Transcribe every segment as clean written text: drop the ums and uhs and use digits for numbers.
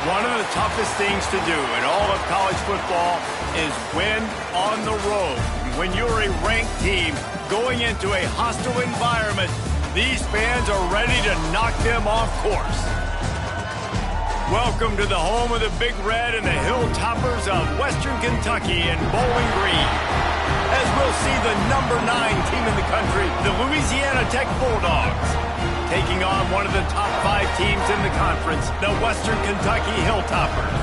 One of the toughest things to do in all of college football is win on the road. When you're a ranked team going into a hostile environment, these fans are ready to knock them off course. Welcome to the home of the Big Red and the Hilltoppers of Western Kentucky in Bowling Green. As we'll see the number 9 team in the country, the Louisiana Tech Bulldogs, taking on one of the top 5 teams in the conference, the Western Kentucky Hilltoppers.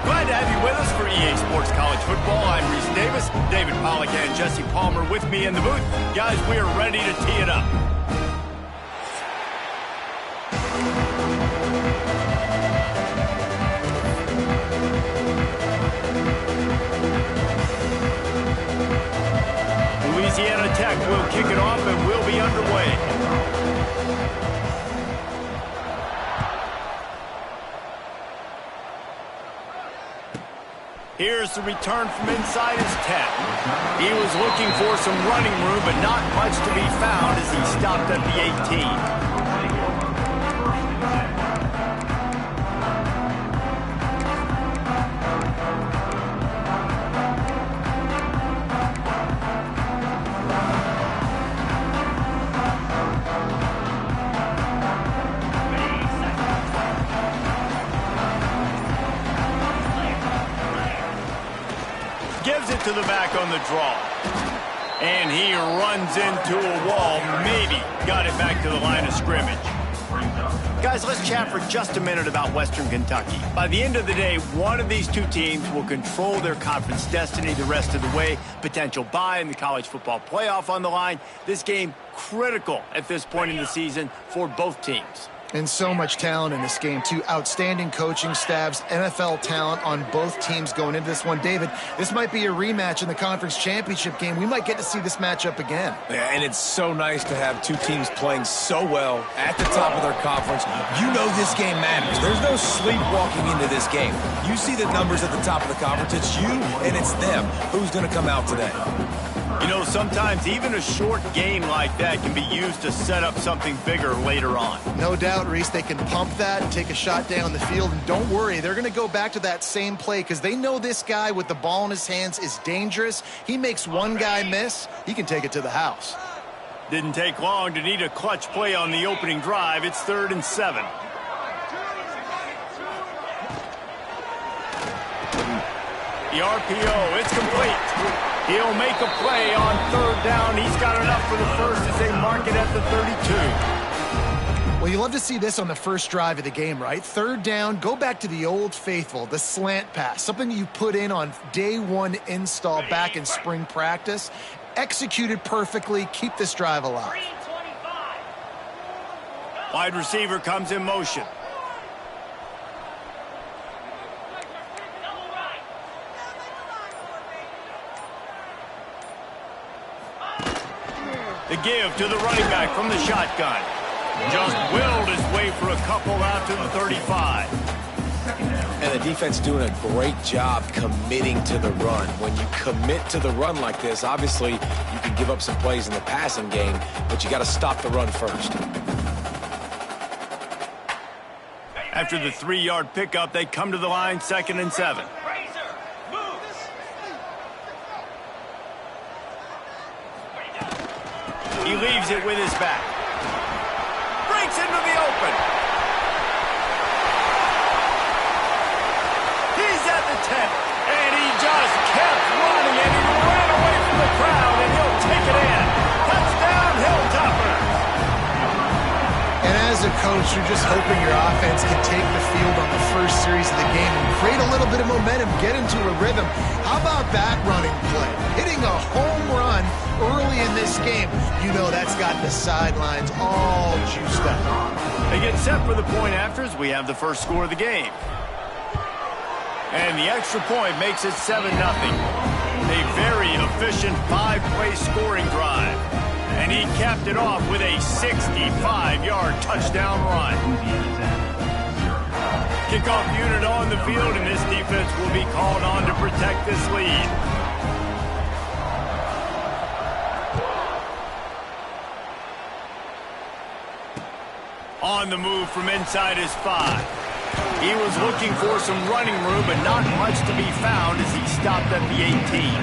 Glad to have you with us for EA Sports College Football. I'm Reese Davis, David Pollack and Jesse Palmer with me in the booth. Guys, we are ready to tee it up. Louisiana Tech will kick it off and we'll be underway. Here's the return from inside his 10. He was looking for some running room, but not much to be found as he stopped at the 18. Gives it to the back on the draw. And he runs into a wall. Maybe got it back to the line of scrimmage. Guys, let's chat for just a minute about Western Kentucky. By the end of the day, one of these two teams will control their conference destiny the rest of the way. Potential bye in the college football playoff on the line. This game critical at this point in the season for both teams. And so much talent in this game, too. Outstanding coaching staffs, NFL talent on both teams going into this one. David, this might be a rematch in the conference championship game. We might get to see this matchup again. Yeah, and it's so nice to have two teams playing so well at the top of their conference. You know this game matters. There's no sleepwalking into this game. You see the numbers at the top of the conference. It's you and it's them. Who's going to come out today? You know, sometimes even a short game like that can be used to set up something bigger later on. No doubt, Reese. They can pump that and take a shot down the field. And don't worry, they're going to go back to that same play because they know this guy with the ball in his hands is dangerous. He makes one guy miss, he can take it to the house. Didn't take long to need a clutch play on the opening drive. It's 3rd and 7. The RPO, it's complete. He'll make a play on 3rd down. He's got enough for the first as they mark it at the 32. Well, you love to see this on the first drive of the game, right? 3rd down, go back to the old faithful, the slant pass, something you put in on day 1 install back in spring practice. Executed perfectly, keep this drive alive. Wide receiver comes in motion. The give to the running back from the shotgun. Just willed his way for a couple out to the 35. And the defense doing a great job committing to the run. When you commit to the run like this, obviously you can give up some plays in the passing game, but you got to stop the run first. After the 3-yard pickup, they come to the line, 2nd and 7. He leaves it with his back. Breaks into the open. He's at the 10. And he just kept running, and he ran away from the crowd, and he'll take it in. Touchdown, Hilltoppers. And as a coach, you're just hoping your offense can take the field on the first series of the game and create a little bit of momentum, get into a rhythm. How about that running play? Hitting a home run early in this game. You know that's got the sidelines all juiced up. They get set for the point afters. We have the first score of the game. And the extra point makes it 7-0. A very efficient 5-play scoring drive. And he capped it off with a 65-yard touchdown run. Kickoff unit on the field, and this defense will be called on to protect this lead. On the move from inside his 5. He was looking for some running room, but not much to be found as he stopped at the 18.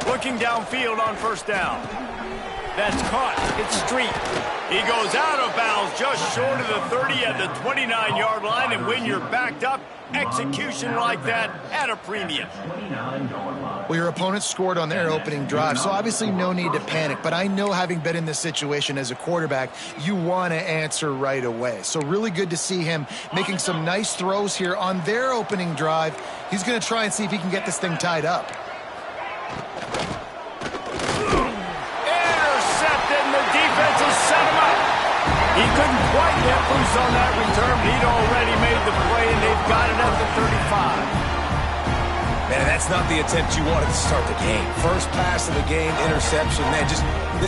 Looking downfield on first down. That's caught. It's Street. He goes out of bounds just short of the 30 at the 29-yard line, and when you're backed up, execution like that at a premium. Well, your opponent scored on their opening drive, so obviously no need to panic. But I know, having been in this situation as a quarterback, you want to answer right away. So really good to see him making some nice throws here on their opening drive. He's going to try and see if he can get this thing tied up. He couldn't quite get loose on that return, but he'd already made the play, and they've got it at the 35. Man, that's not the attempt you wanted to start the game. First pass of the game, interception. Man,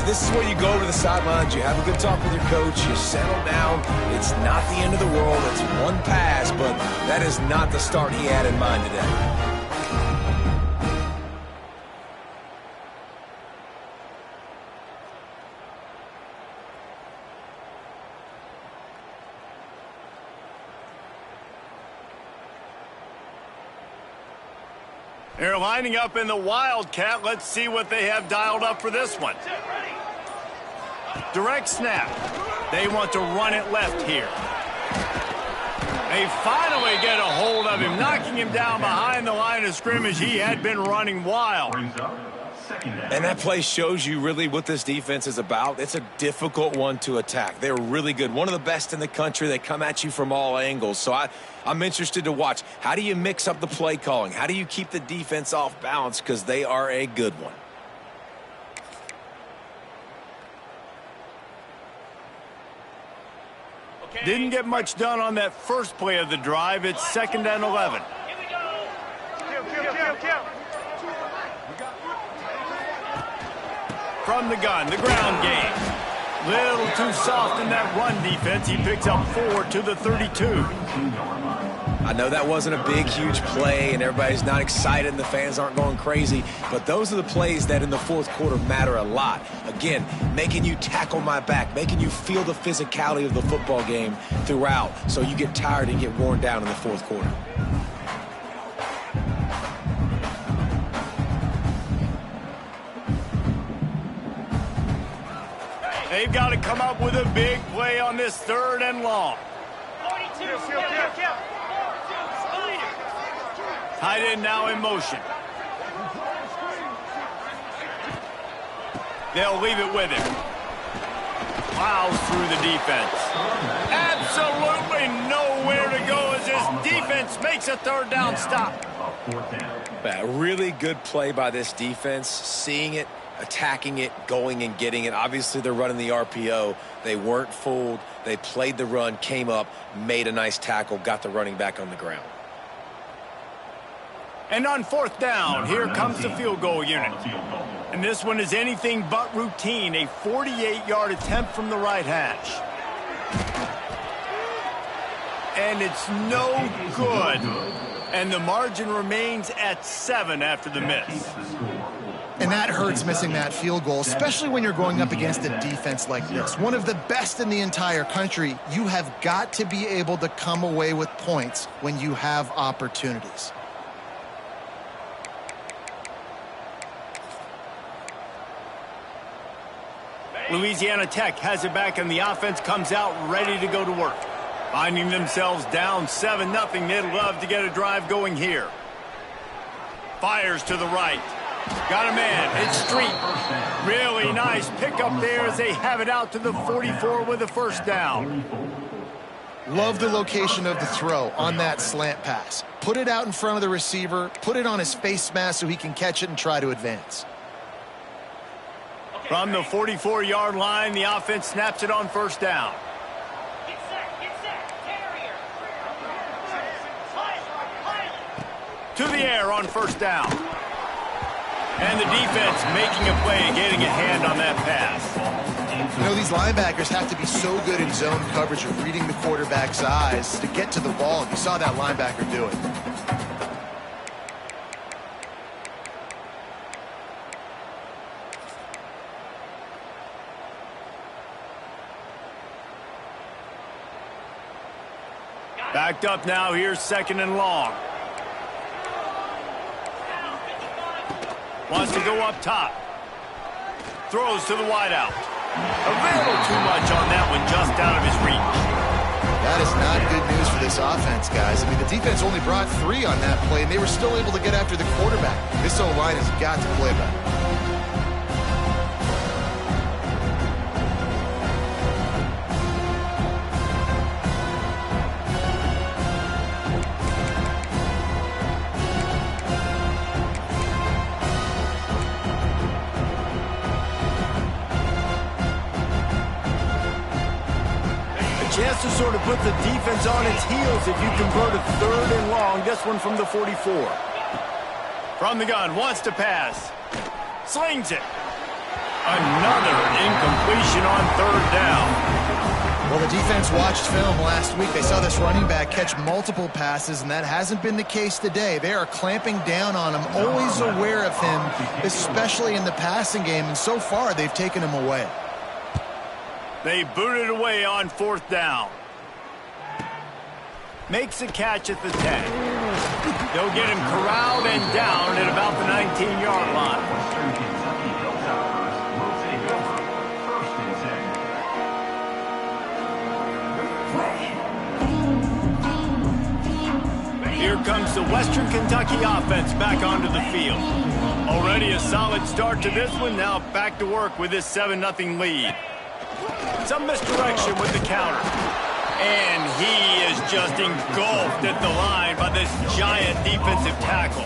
this is where you go to the sidelines. You have a good talk with your coach. You settle down. It's not the end of the world. It's one pass, but that is not the start he had in mind today. They're lining up in the Wildcat. Let's see what they have dialed up for this one. Direct snap. They want to run it left here. They finally get a hold of him, knocking him down behind the line of scrimmage. He had been running wild. And that play shows you really what this defense is about. It's a difficult one to attack. They're really good. One of the best in the country. They come at you from all angles. So I'm interested to watch. How do you mix up the play calling? How do you keep the defense off balance? Because they are a good one. Didn't get much done on that first play of the drive. It's 2nd and 11. Here we go. From the gun, the ground game. Little too soft in that run defense. He picks up 4 to the 32. I know that wasn't a big, huge play, and everybody's not excited, and the fans aren't going crazy, but those are the plays that in the fourth quarter matter a lot. Again, making you tackle my back, making you feel the physicality of the football game throughout, so you get tired and get worn down in the fourth quarter. They've got to come up with a big play on this 3rd and long. 42. Tight end now in motion. They'll leave it with him. Plows through the defense. Absolutely nowhere to go as this defense makes a 3rd down stop. A really good play by this defense, seeing it, attacking it, going and getting it. Obviously, they're running the RPO. They weren't fooled. They played the run, came up, made a nice tackle, got the running back on the ground. And on 4th down, here comes the field goal unit. And this one is anything but routine, a 48-yard attempt from the right hash. And it's no good. And the margin remains at 7 after the miss. And that hurts, missing that field goal, especially when you're going up against a defense like this. One of the best in the entire country. You have got to be able to come away with points when you have opportunities. Louisiana Tech has it back, and the offense comes out ready to go to work. Finding themselves down 7-0, they'd love to get a drive going here. Fires to the right. Got a man. It's Street. Really nice pickup there as they have it out to the 44 with a 1st down. Love the location of the throw on that slant pass. Put it out in front of the receiver. Put it on his face mask so he can catch it and try to advance. From the 44-yard line, the offense snaps it on 1st down. To the air on first down. And the defense making a play, getting a hand on that pass. You know, these linebackers have to be so good in zone coverage of reading the quarterback's eyes to get to the ball. You saw that linebacker do it. Backed up now, here's second and long. Wants to go up top. Throws to the wideout. A little too much on that one, just out of his reach. That is not good news for this offense, guys. I mean, the defense only brought 3 on that play, and they were still able to get after the quarterback. This O-line has got to play better. Chance to sort of put the defense on its heels if you convert a third and long. This one from the 44. From the gun, wants to pass. Slings it. Another incompletion on third down. Well, the defense watched film last week. They saw this running back catch multiple passes, and that hasn't been the case today. They are clamping down on him, always aware of him, especially in the passing game, and so far they've taken him away. They booted away on fourth down. Makes a catch at the 10. They'll get him corralled and down at about the 19-yard line. Here comes the Western Kentucky offense back onto the field. Already a solid start to this one. Now back to work with this 7-0 lead. Some misdirection with the counter. And he is just engulfed at the line by this giant defensive tackle.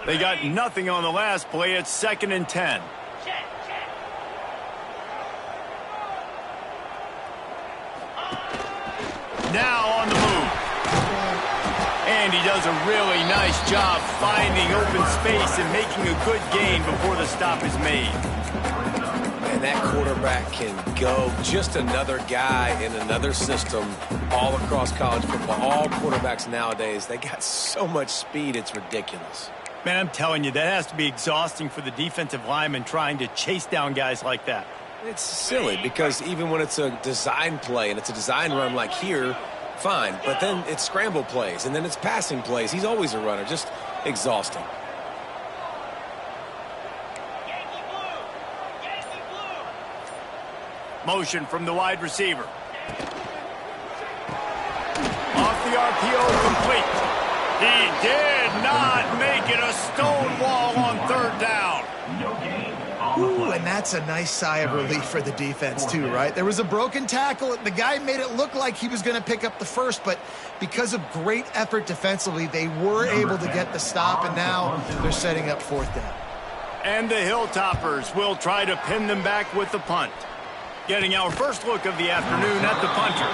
They got nothing on the last play. It's 2nd and 10. Now on the move. And he does a really nice job finding open space and making a good gain before the stop is made. And that quarterback can go. Just another guy in another system all across college football. All quarterbacks nowadays, they got so much speed, it's ridiculous. Man, I'm telling you, that has to be exhausting for the defensive lineman trying to chase down guys like that. It's silly because even when it's a design play and it's a design run like here, fine. But then it's scramble plays and then it's passing plays. He's always a runner. Just exhausting. Motion from the wide receiver. Off the RPO, complete. He did not make it a stone wall on third down. Ooh, and that's a nice sigh of relief for the defense too, right? There was a broken tackle. The guy made it look like he was going to pick up the first, but because of great effort defensively, they were able to get the stop, and now they're setting up fourth down. And the Hilltoppers will try to pin them back with the punt. Getting our first look of the afternoon at the punter.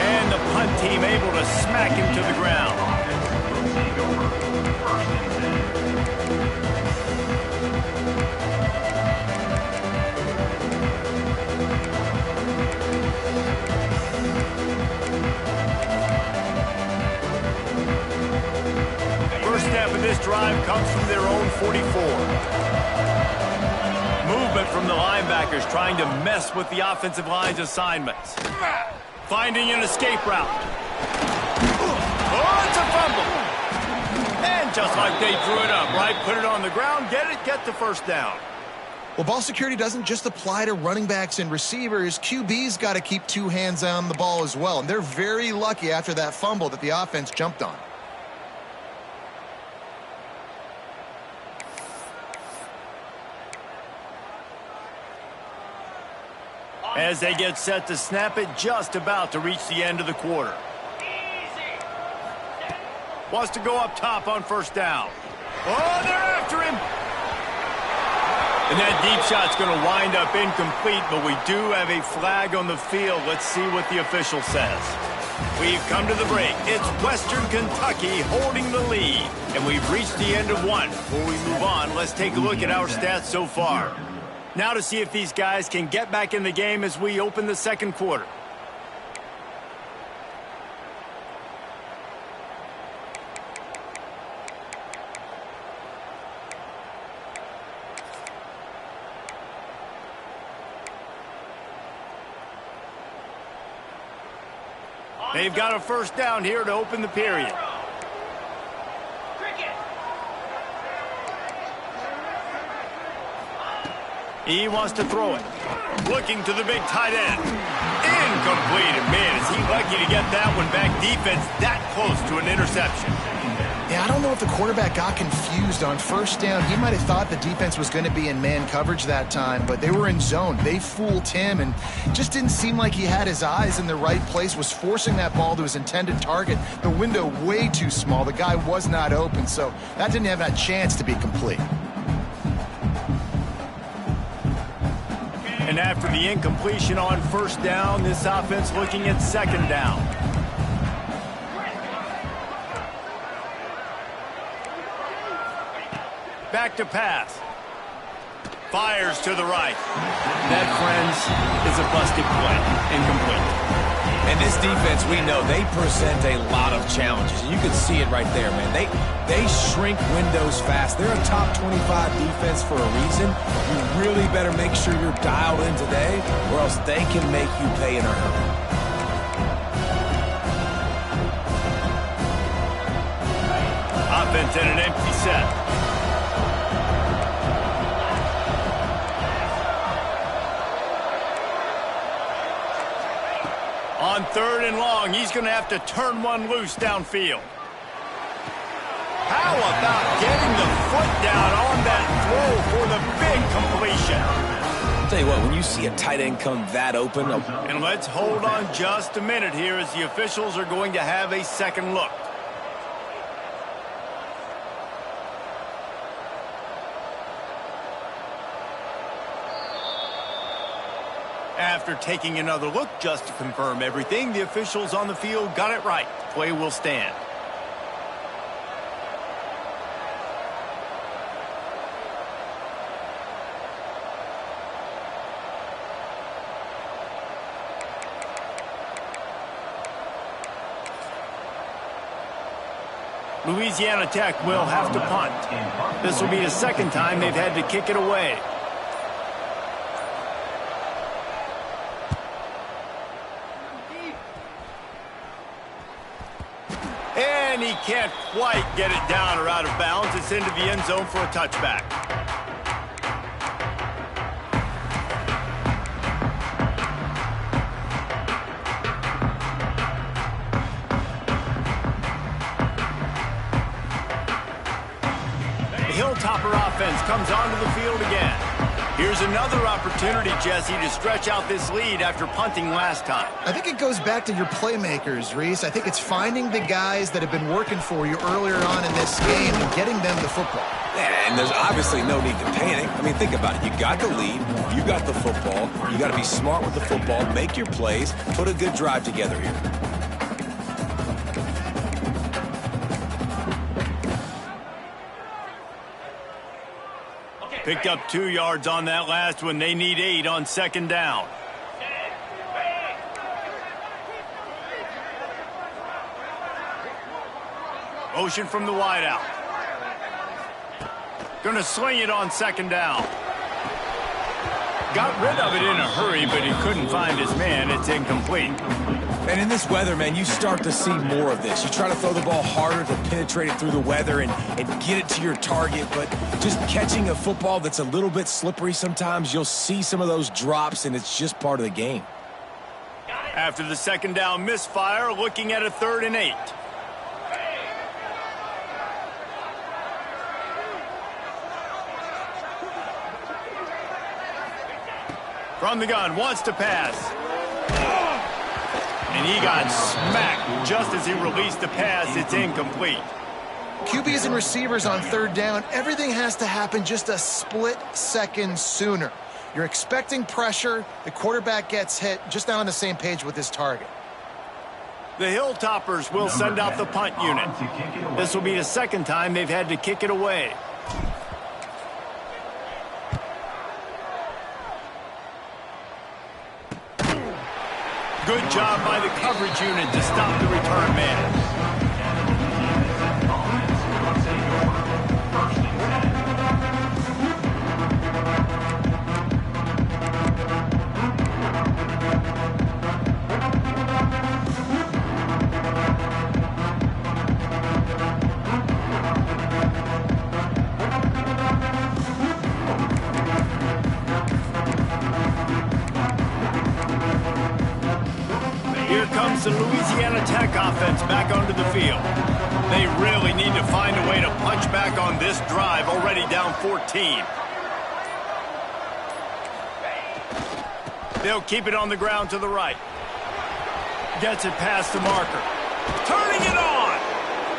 And the punt team able to smack him to the ground. First snap of this drive comes from their own 44. Movement from the linebackers trying to mess with the offensive line's assignments. Finding an escape route. Oh, it's a fumble. And just like they drew it up, right? Put it on the ground, get the first down. Well, ball security doesn't just apply to running backs and receivers. QB's got to keep two hands on the ball as well. And they're very lucky after that fumble that the offense jumped on. As they get set to snap it, just about to reach the end of the quarter. Wants to go up top on first down. Oh, they're after him. And that deep shot's going to wind up incomplete, but we do have a flag on the field. Let's see what the official says. We've come to the break. It's Western Kentucky holding the lead, and we've reached the end of one. Before we move on, let's take a look at our stats so far. Now to see if these guys can get back in the game as we open the second quarter. They've got a first down here to open the period. He wants to throw it. Looking to the big tight end. Incomplete. And man, is he lucky to get that one back. Defense that close to an interception. Yeah, I don't know if the quarterback got confused on first down. He might have thought the defense was going to be in man coverage that time, but they were in zone. They fooled him and just didn't seem like he had his eyes in the right place, was forcing that ball to his intended target. The window way too small. The guy was not open, so that didn't have that chance to be complete. And after the incompletion on first down, this offense looking at second down. Back to pass. Fires to the right. That, friends, is a busted play. Incomplete. And this defense, we know, they present a lot of challenges. You can see it right there, man. They shrink windows fast. They're a top 25 defense for a reason. You really better make sure you're dialed in today, or else they can make you pay in a hurry. Offense in an empty set. On third and long, he's going to have to turn one loose downfield. How about getting the foot down on that throw for the big completion? I'll tell you what, when you see a tight end come that open. And let's hold on just a minute here as the officials are going to have a second look. After taking another look just to confirm everything, the officials on the field got it right. Play will stand. Louisiana Tech will have to punt. This will be the second time they've had to kick it away. And he can't quite get it down or out of bounds. It's into the end zone for a touchback. The Hilltopper offense comes onto the field again. Here's another opportunity, Jesse, to stretch out this lead after punting last time. I think it goes back to your playmakers, Reese. I think it's finding the guys that have been working for you earlier on in this game and getting them the football. Yeah, and there's obviously no need to panic. I mean, think about it. You got the lead. You got the football. You got to be smart with the football. Make your plays. Put a good drive together here. Picked up 2 yards on that last one. They need 8 on second down. Motion from the wideout. Gonna sling it on second down. Got rid of it in a hurry, but he couldn't find his man. It's incomplete. And in this weather, man, you start to see more of this. You try to throw the ball harder to penetrate it through the weather and get it to your target, but just catching a football that's a little bit slippery sometimes, you'll see some of those drops, and it's just part of the game. After the second down misfire, looking at a 3rd and 8. From the gun, wants to pass. And he got smacked just as he released the pass. It's incomplete. QBs and receivers on third down, everything has to happen just a split second sooner. You're expecting pressure, the quarterback gets hit, just not on the same page with his target. The Hilltoppers will send out the punt unit. This will be the second time they've had to kick it away. Good job by the coverage unit to stop the return man. Here comes the Louisiana Tech offense back onto the field. They really need to find a way to punch back on this drive, already down 14. They'll keep it on the ground to the right. Gets it past the marker. Turning it on!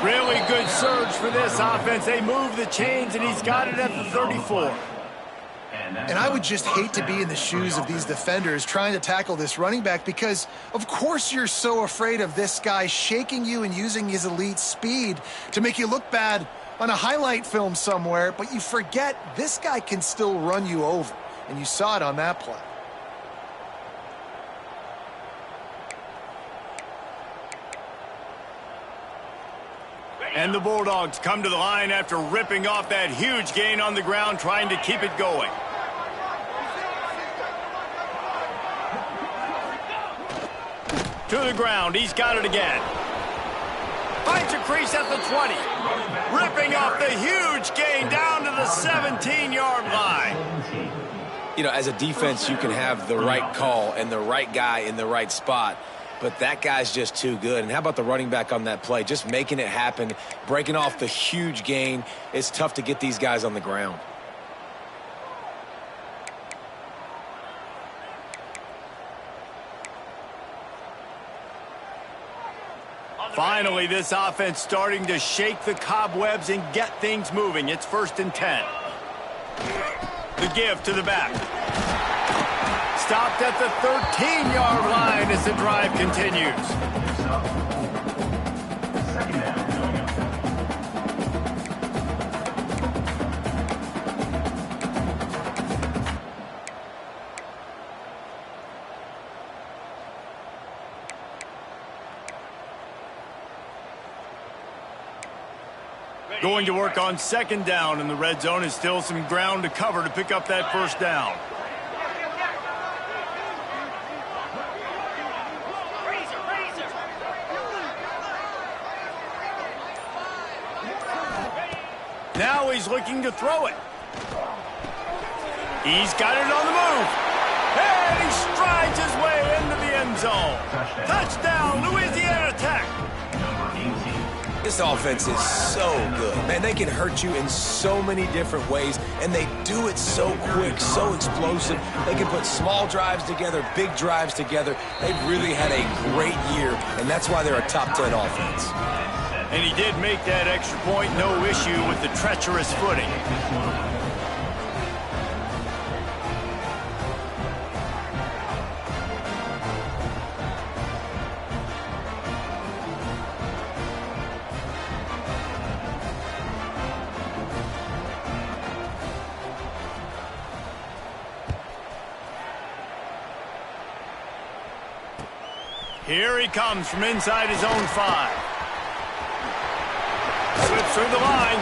Really good surge for this offense. They move the chains, and he's got it at the 34. And I would just hate to be in the shoes of these defenders trying to tackle this running back because, of course, you're so afraid of this guy shaking you and using his elite speed to make you look bad on a highlight film somewhere, but you forget this guy can still run you over, and you saw it on that play. And the Bulldogs come to the line after ripping off that huge gain on the ground, trying to keep it going. To the ground, he's got it again. Finds a crease at the 20. Ripping off the huge gain down to the 17-yard line. You know, as a defense, you can have the right call and the right guy in the right spot, but that guy's just too good. And how about the running back on that play? Just making it happen, breaking off the huge gain. It's tough to get these guys on the ground. Finally, this offense starting to shake the cobwebs and get things moving. It's 1st and 10. The give to the back. Stopped at the 13-yard line as the drive continues. Going to work on 2nd down in the red zone. Is still some ground to cover to pick up that 1st down. Now he's looking to throw it. He's got it on the move. And he strides his way into the end zone. Touchdown, Louisiana Tech. This offense is so good. Man, they can hurt you in so many different ways, and they do it so quick, so explosive. They can put small drives together, big drives together. They've really had a great year, and that's why they're a top 10 offense. And he did make that extra point, no issue with the treacherous footing. Here he comes from inside his own 5. Slips through the line.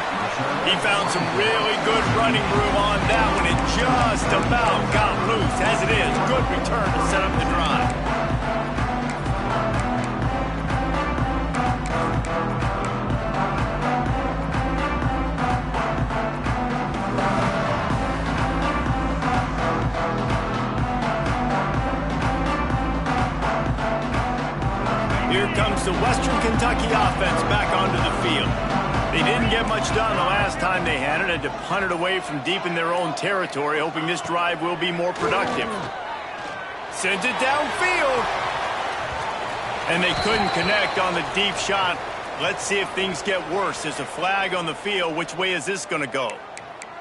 He found some really good running room on that one. It just about got loose. As it is, good return to set up the drive. Here comes the Western Kentucky offense back onto the field. They didn't get much done the last time they had it. Had to punt it away from deep in their own territory, hoping this drive will be more productive. Sends it downfield. And they couldn't connect on the deep shot Let's see if things get worse. There's a flag on the field. Which way is this going to go?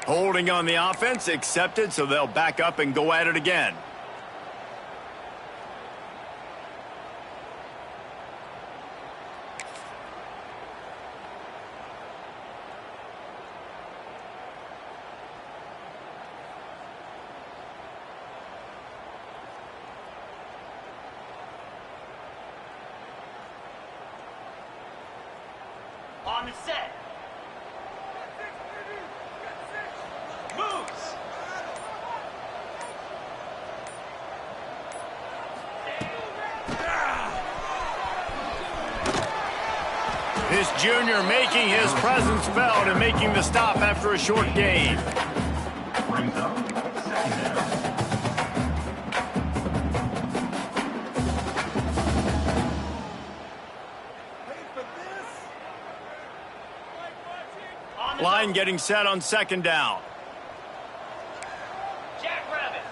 Holding on the offense, accepted, so they'll back up and go at it again. On the set. Moves. This junior making his presence felt and making the stop after a short gain. Line getting set on second down. Jackrabbit.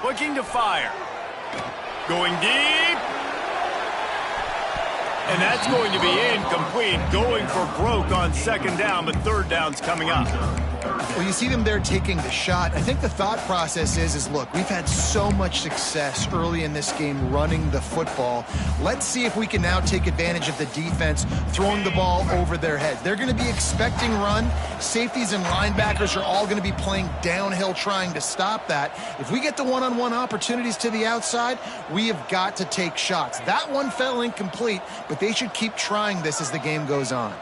Looking to fire. Going deep. And that's going to be incomplete. Going for broke on second down, but third down's coming up. Well, you see them there taking the shot. I think the thought process is look, we've had so much success early in this game running the football. Let's see if we can now take advantage of the defense throwing the ball over their heads. They're going to be expecting run. Safeties and linebackers are all going to be playing downhill trying to stop that. If we get the one-on-one opportunities to the outside, we have got to take shots. That one fell incomplete, but they should keep trying this as the game goes on.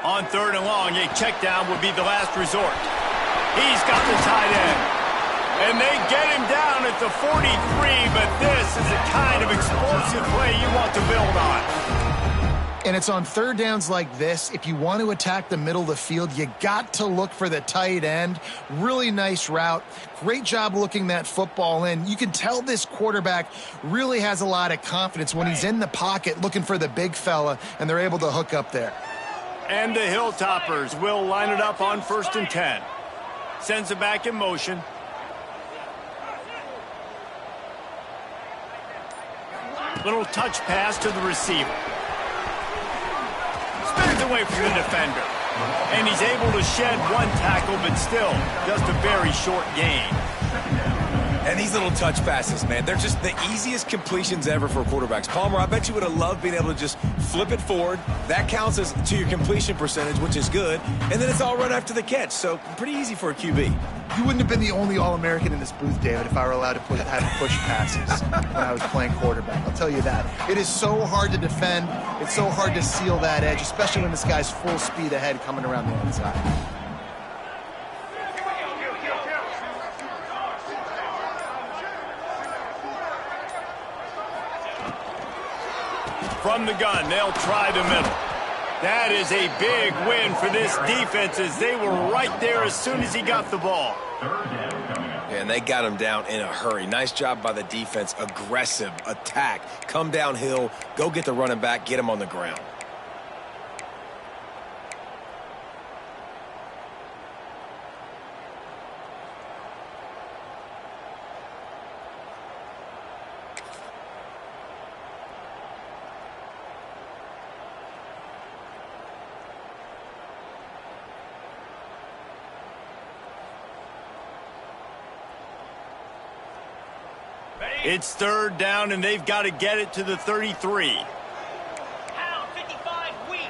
On third and long, a check down would be the last resort. He's got the tight end. And they get him down at the 43, but this is the kind of explosive play you want to build on. And it's on third downs like this. If you want to attack the middle of the field, you got to look for the tight end. Really nice route. Great job looking that football in. You can tell this quarterback really has a lot of confidence when he's in the pocket looking for the big fella, and they're able to hook up there. And the Hilltoppers will line it up on 1st and 10. Sends it back in motion. Little touch pass to the receiver. Spins away from the defender. And he's able to shed one tackle, but still just a very short gain. And these little touch passes, man, they're just the easiest completions ever for quarterbacks. Palmer, I bet you would have loved being able to just flip it forward. That counts as to your completion percentage, which is good. And then it's all run after the catch, so pretty easy for a QB. You wouldn't have been the only All-American in this booth, David, if I were allowed to have push passes when I was playing quarterback. I'll tell you that. It is so hard to defend. It's so hard to seal that edge, especially when this guy's full speed ahead coming around the inside. From the gun, they'll try the middle. That is a big win for this defense as they were right there as soon as he got the ball. And they got him down in a hurry. Nice job by the defense. Aggressive attack. Come downhill. Go get the running back. Get him on the ground. It's third down, and they've got to get it to the 33. Pound 55 weak.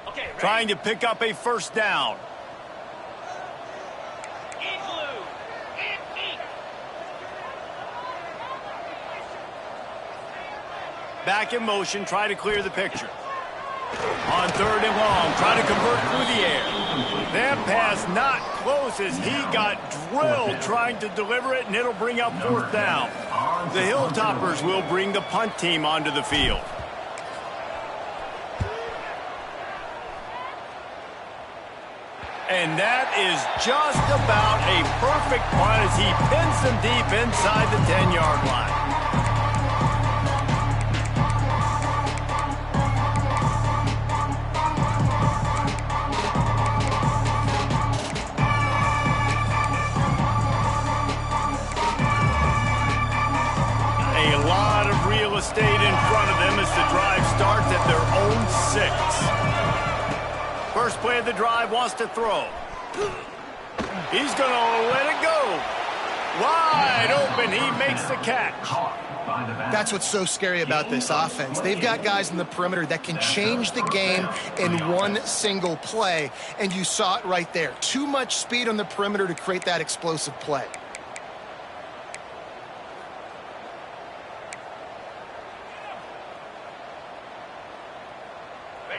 Okay, Trying to pick up a first down. Igloo. Eat. Back in motion, try to clear the picture. On 3rd and long, trying to convert through the air. That pass not close as he got drilled trying to deliver it, and it'll bring up 4th down. The Hilltoppers will bring the punt team onto the field. And that is just about a perfect punt as he pins them deep inside the 10-yard line. A lot of real estate in front of them as the drive starts at their own 6. First play of the drive, wants to throw. He's going to let it go. Wide open, he makes the catch. That's what's so scary about this offense. They've got guys in the perimeter that can change the game in one single play, and you saw it right there. Too much speed on the perimeter to create that explosive play.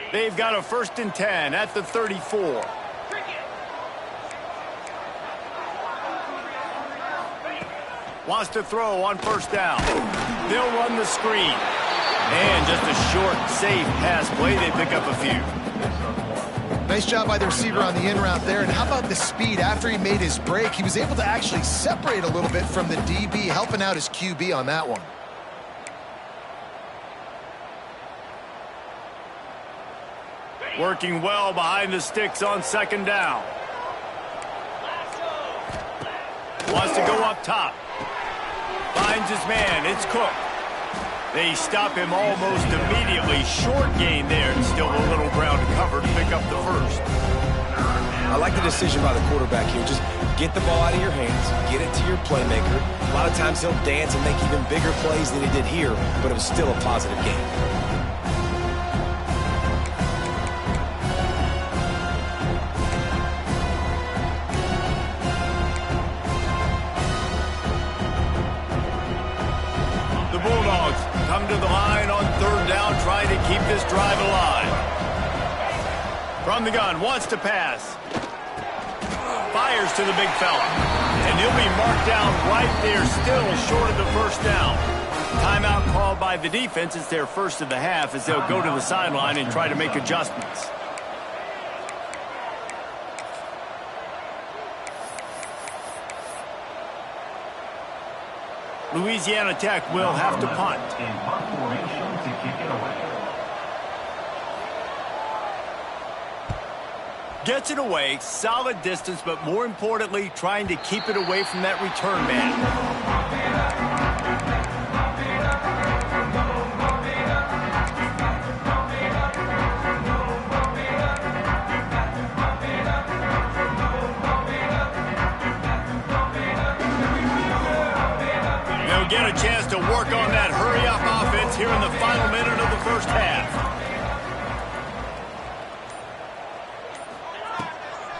They've got a 1st and 10 at the 34. Wants to throw on 1st down. They'll run the screen. And just a short, safe pass play. They pick up a few. Nice job by the receiver on the in route there. And how about the speed? After he made his break, he was able to actually separate a little bit from the DB, helping out his QB on that one. Working well behind the sticks on 2nd down. Wants to go up top. Finds his man. It's Cook. They stop him almost immediately. Short gain there, and still a little ground to cover to pick up the 1st. I like the decision by the quarterback here. Just get the ball out of your hands, get it to your playmaker. A lot of times he'll dance and make even bigger plays than he did here, but it was still a positive game. Come to the line on 3rd down, trying to keep this drive alive. From the gun, wants to pass. Fires to the big fella. And he'll be marked down right there, still short of the 1st down. Timeout called by the defense. It's their 1st of the half as they'll go to the sideline and try to make adjustments. Louisiana Tech will have to punt. Gets it away, solid distance, but more importantly, trying to keep it away from that return man. Get a chance to work on that hurry-up offense here in the final minute of the 1st half.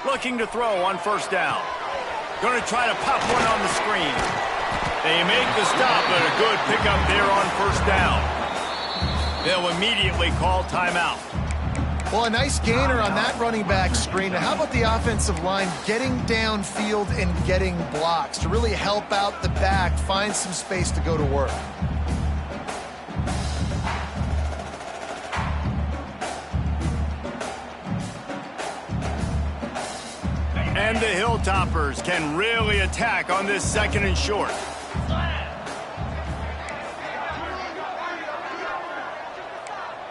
Looking to throw on 1st down. Going to try to pop one on the screen. They make the stop, but a good pickup there on 1st down. They'll immediately call timeout. Well, a nice gainer on that running back screen. Now, how about the offensive line getting downfield and getting blocks to really help out the back, find some space to go to work? And the Hilltoppers can really attack on this 2nd and short.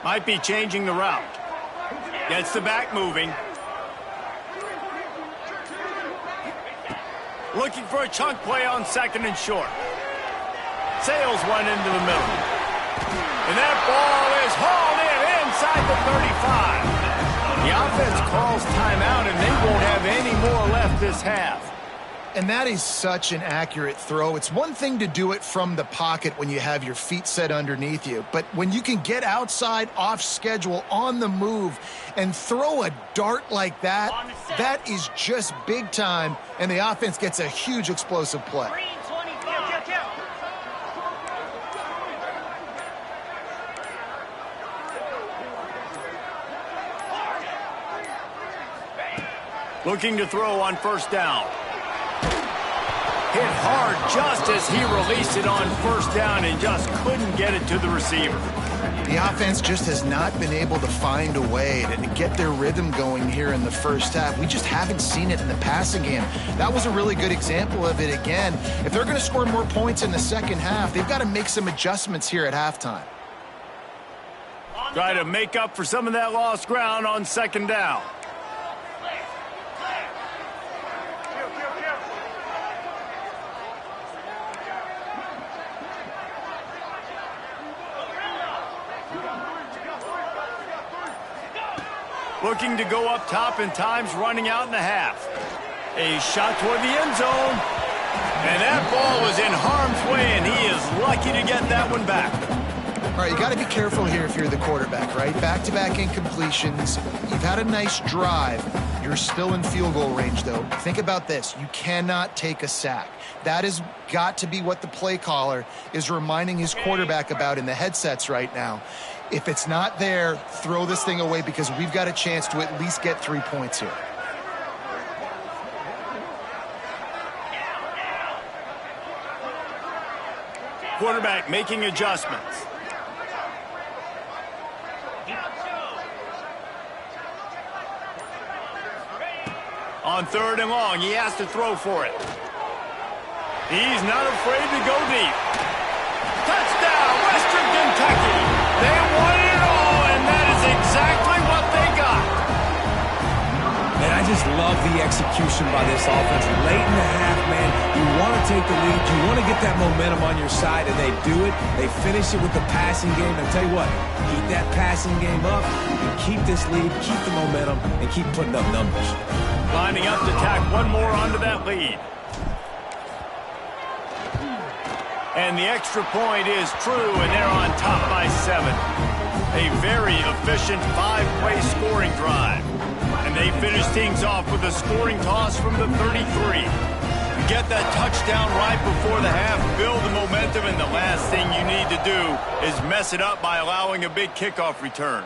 Might be changing the route. Gets the back moving. Looking for a chunk play on 2nd and short. Sails one into the middle. And that ball is hauled in inside the 35. The offense calls timeout, and they won't have any more left this half. And that is such an accurate throw. It's one thing to do it from the pocket when you have your feet set underneath you, but when you can get outside, off schedule, on the move, and throw a dart like that, that is just big time, and the offense gets a huge explosive play. Looking to throw on first down. Hit hard just as he released it on first down and just couldn't get it to the receiver. The offense just has not been able to find a way to get their rhythm going here in the first half. We just haven't seen it in the passing game. That was a really good example of it again. If they're going to score more points in the second half, they've got to make some adjustments here at halftime. Try to make up for some of that lost ground on second down. Looking to go up top and time's running out in the half. A shot toward the end zone. And that ball was in harm's way, and he is lucky to get that one back. All right, you got to be careful here if you're the quarterback, right? Back-to-back incompletions. You've had a nice drive. You're still in field goal range, though. Think about this. You cannot take a sack. That has got to be what the play caller is reminding his quarterback about in the headsets right now. If it's not there, throw this thing away because we've got a chance to at least get 3 points here. Quarterback making adjustments. On third and long, he has to throw for it. He's not afraid to go deep. Touchdown, Western Kentucky. They won it all, and that is exactly what they got. And I just love the execution by this offense. Late in the half, man, you want to take the lead. You want to get that momentum on your side, and they do it. They finish it with the passing game. And tell you what, keep that passing game up and keep this lead, keep the momentum, and keep putting up numbers. Lining up to tack one more onto that lead. And the extra point is true, and they're on top by 7. A very efficient 5-play scoring drive. And they finish things off with a scoring toss from the 33. Get that touchdown right before the half, build the momentum, and the last thing you need to do is mess it up by allowing a big kickoff return.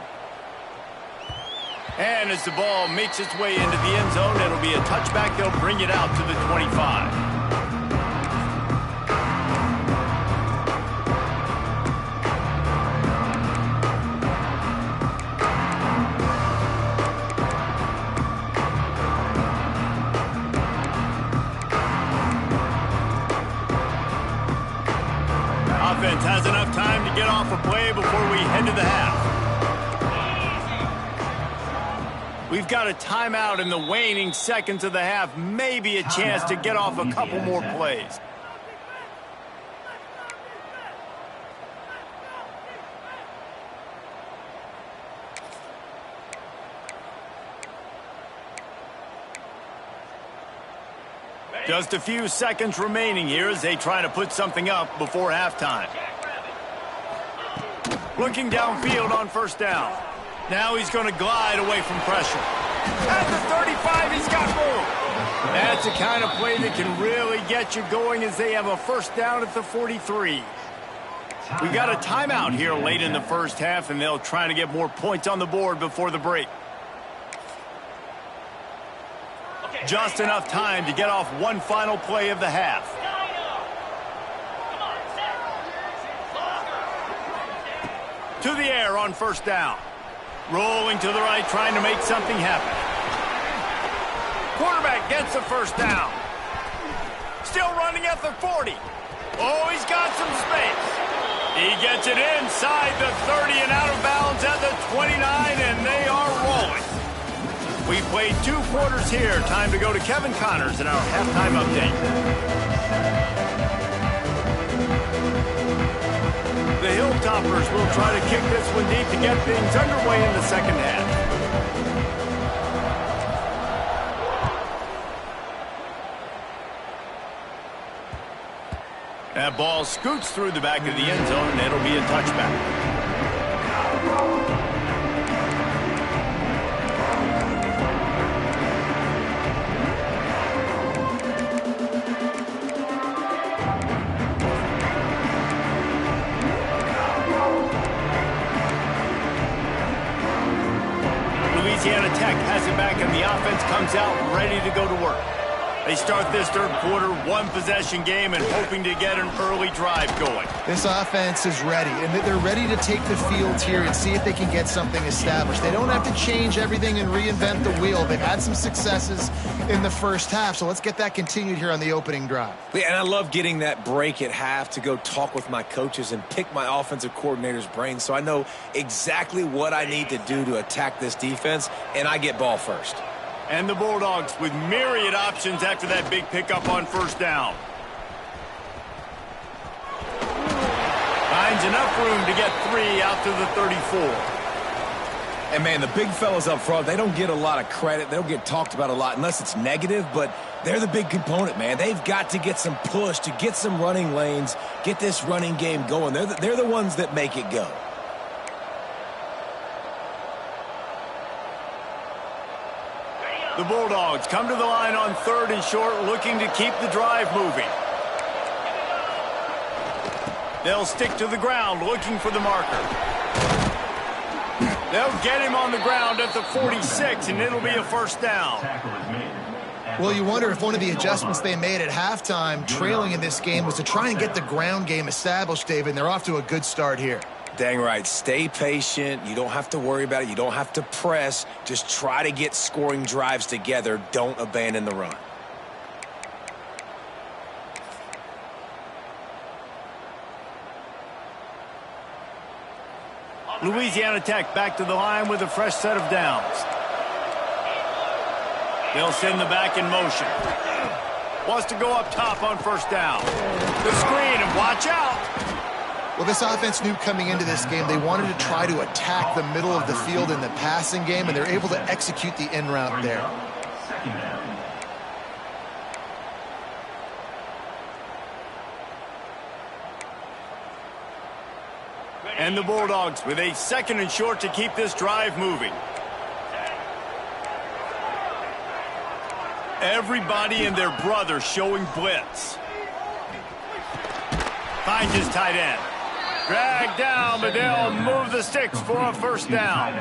And as the ball makes its way into the end zone, it'll be a touchback. They'll bring it out to the 25. Offense has enough time to get off a play before we head to the half. We've got a timeout in the waning seconds of the half. Maybe a chance to get off a couple more plays. Just a few seconds remaining here as they try to put something up before halftime. Looking downfield on first down. Now he's going to glide away from pressure. At the 35, he's got room. That's the kind of play that can really get you going as they have a first down at the 43. We got a timeout here late in the first half, and they'll try to get more points on the board before the break. Just enough time to get off one final play of the half. To the air on first down. Rolling to the right, trying to make something happen. Quarterback gets the first down. Still running at the 40. Oh, he's got some space. He gets it inside the 30 and out of bounds at the 29, and they are rolling. We played 2 quarters here. Time to go to Kevin Connors in our halftime update. The Hilltoppers will try to kick this one deep to get things underway in the second half. That ball scoots through the back of the end zone, and it'll be a touchback. Louisiana Tech has it back, and the offense comes out ready to go to work. They start this third quarter, one-possession game, and hoping to get an early drive going. This offense is ready, and they're ready to take the field here and see if they can get something established. They don't have to change everything and reinvent the wheel. They've had some successes in the first half, so let's get that continued here on the opening drive. Yeah, and I love getting that break at half to go talk with my coaches and pick my offensive coordinator's brain so I know exactly what I need to do to attack this defense, and I get ball first. And the Bulldogs with myriad options after that big pickup on first down. Finds enough room to get 3 out to the 34. And, man, the big fellas up front, they don't get a lot of credit. They don't get talked about a lot unless it's negative, but they're the big component, man. They've got to get some push to get some running lanes, get this running game going. They're the ones that make it go. The Bulldogs come to the line on 3rd and short, looking to keep the drive moving. They'll stick to the ground, looking for the marker. They'll get him on the ground at the 46, and it'll be a first down. Well, you wonder if one of the adjustments they made at halftime, trailing in this game, was to try and get the ground game established, David, and they're off to a good start here. Dang right. Stay patient. You don't have to worry about it. You don't have to press. Just try to get scoring drives together. Don't abandon the run. Louisiana Tech back to the line with a fresh set of downs. They'll send the back in motion. Wants to go up top on first down. The screen, and watch out. Well, this offense knew coming into this game they wanted to try to attack the middle of the field in the passing game, and they're able to execute the in route there. And the Bulldogs with a 2nd and short to keep this drive moving. Everybody and their brother showing blitz. Finds his tight end. Dragged down, but they'll move the sticks for a first down.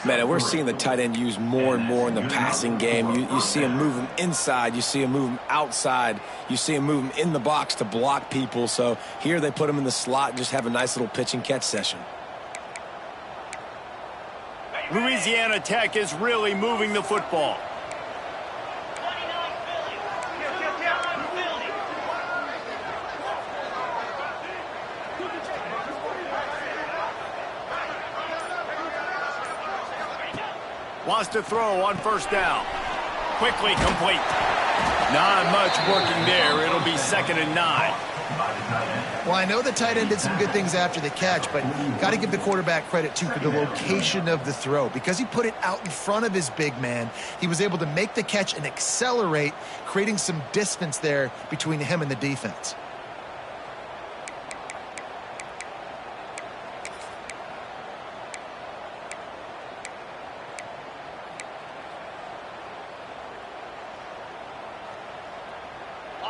Man, and we're seeing the tight end used more and more in the passing game. You see him move him inside. You see him move him outside. You see him move him in the box to block people. So here they put him in the slot and just have a nice little pitch and catch session. Louisiana Tech is really moving the football. Wants to throw on first down. Quickly complete. Not much working there. It'll be 2nd and 9. Well, I know the tight end did some good things after the catch, but got to give the quarterback credit, too, for the location of the throw. Because he put it out in front of his big man, he was able to make the catch and accelerate, creating some distance there between him and the defense.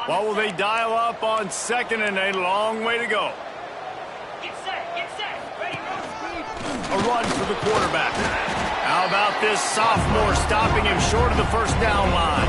What will they dial up on 2nd and a long way to go? Get set, ready, A run for the quarterback. How about this sophomore stopping him short of the first down line?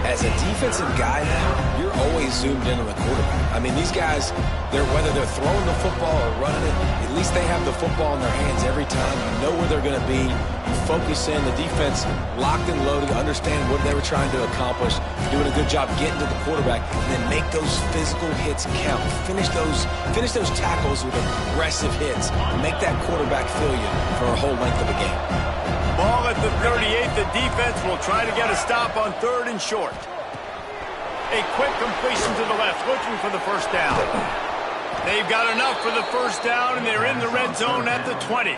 As a defensive guy now, you're always zoomed in on the quarterback. I mean, these guys, whether they're throwing the football or running it, at least they have the football in their hands every time. You know where they're going to be. You focus in. The defense locked and loaded, understand what they were trying to accomplish, doing a good job getting to the quarterback, and then make those physical hits count. Finish those tackles with aggressive hits. Make that quarterback feel you for a whole length of a game. Ball at the 38. The defense will try to get a stop on 3rd and short. A quick completion to the left, looking for the first down. They've got enough for the first down, and they're in the red zone at the 20.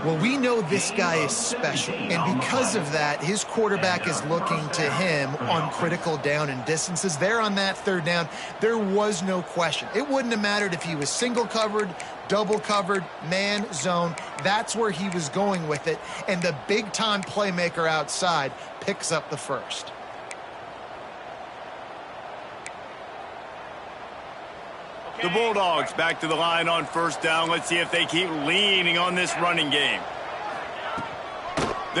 Well, we know this guy is special, and because of that, his quarterback is looking to him on critical down and distances. There on that 3rd down, there was no question. It wouldn't have mattered if he was single covered, double covered, man, zone. That's where he was going with it, and the big-time playmaker outside picks up the first. The Bulldogs back to the line on first down. Let's see if they keep leaning on this running game.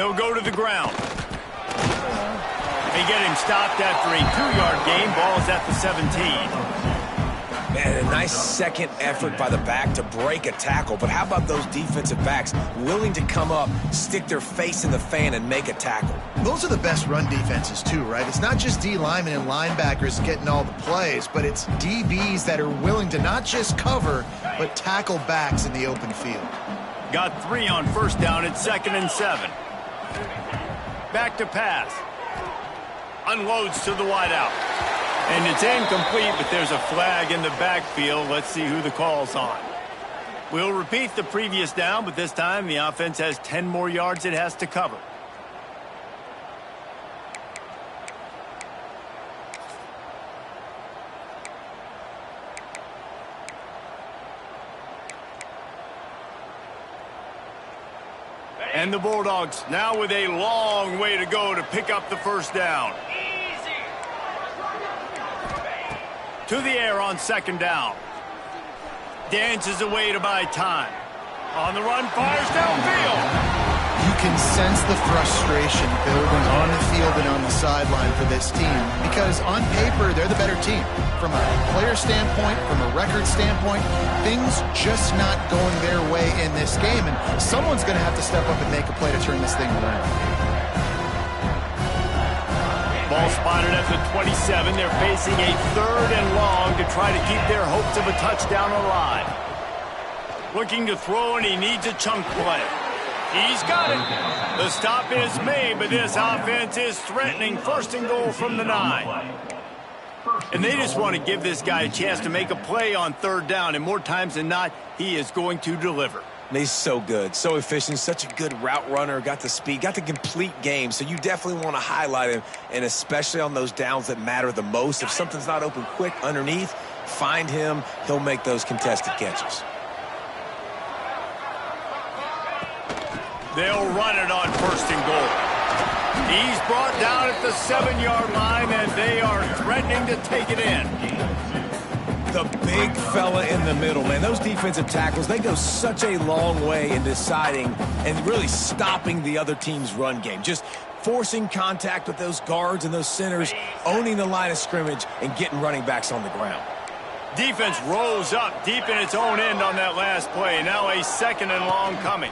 They'll go to the ground. They get him stopped after a 2-yard gain. Ball's at the 17. Man, a nice second effort by the back to break a tackle. But how about those defensive backs willing to come up, stick their face in the fan, and make a tackle? Those are the best run defenses too, right? It's not just D linemen and linebackers getting all the plays, but it's DBs that are willing to not just cover, but tackle backs in the open field. Got 3 on first down at 2nd and 7. Back to pass. Unloads to the wideout. And it's incomplete, but there's a flag in the backfield. Let's see who the call's on. We'll repeat the previous down, but this time the offense has 10 more yards it has to cover. And the Bulldogs now with a long way to go to pick up the first down. To the air on 2nd down. Dances away to buy time. On the run, fires downfield. You can sense the frustration building on the field and on the sideline for this team because on paper, they're the better team. From a player standpoint, from a record standpoint, things just not going their way in this game, and someone's going to have to step up and make a play to turn this thing around. Ball spotted at the 27. They're facing a 3rd and long to try to keep their hopes of a touchdown alive. Looking to throw, and he needs a chunk play. He's got it. The stop is made, but this offense is threatening 1st and goal from the 9. And they just want to give this guy a chance to make a play on 3rd down, and more times than not, he is going to deliver. He's so good, so efficient, such a good route runner, got the speed, got the complete game, so you definitely want to highlight him, and especially on those downs that matter the most. If something's not open quick underneath, find him, he'll make those contested catches. They'll run it on 1st and goal. He's brought down at the 7-yard line, and they are threatening to take it in. The big fella in the middle, man. Those defensive tackles, they go such a long way in deciding and really stopping the other team's run game. Just forcing contact with those guards and those centers, owning the line of scrimmage, and getting running backs on the ground. Defense rolls up deep in its own end on that last play. Now a 2nd and long coming.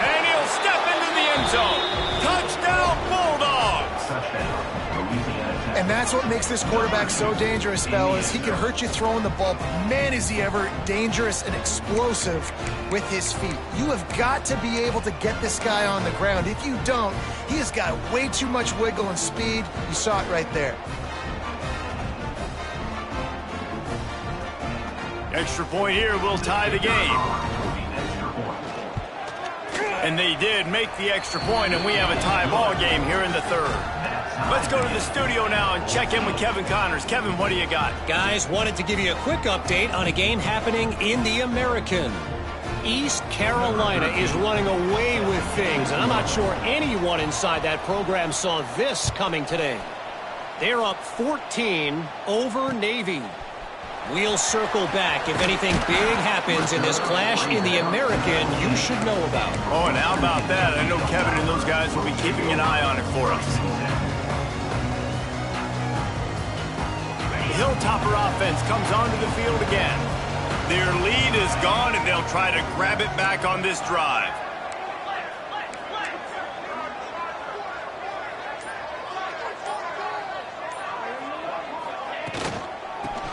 And he'll step into the end zone. Touchdown, Bulldogs! And that's what makes this quarterback so dangerous, fellas. He can hurt you throwing the ball, but man, is he ever dangerous and explosive with his feet. You have got to be able to get this guy on the ground. If you don't, he has got way too much wiggle and speed. You saw it right there. Extra point here will tie the game. And they did make the extra point, and we have a tie ball game here in the 3rd. Let's go to the studio now and check in with Kevin Connors. Kevin, what do you got? Guys, wanted to give you a quick update on a game happening in the American. East Carolina is running away with things, and I'm not sure anyone inside that program saw this coming today. They're up 14 over Navy. We'll circle back if anything big happens in this clash in the American you should know about. Oh, and how about that? I know Kevin and those guys will be keeping an eye on it for us. The Hilltopper offense comes onto the field again. Their lead is gone, and they'll try to grab it back on this drive.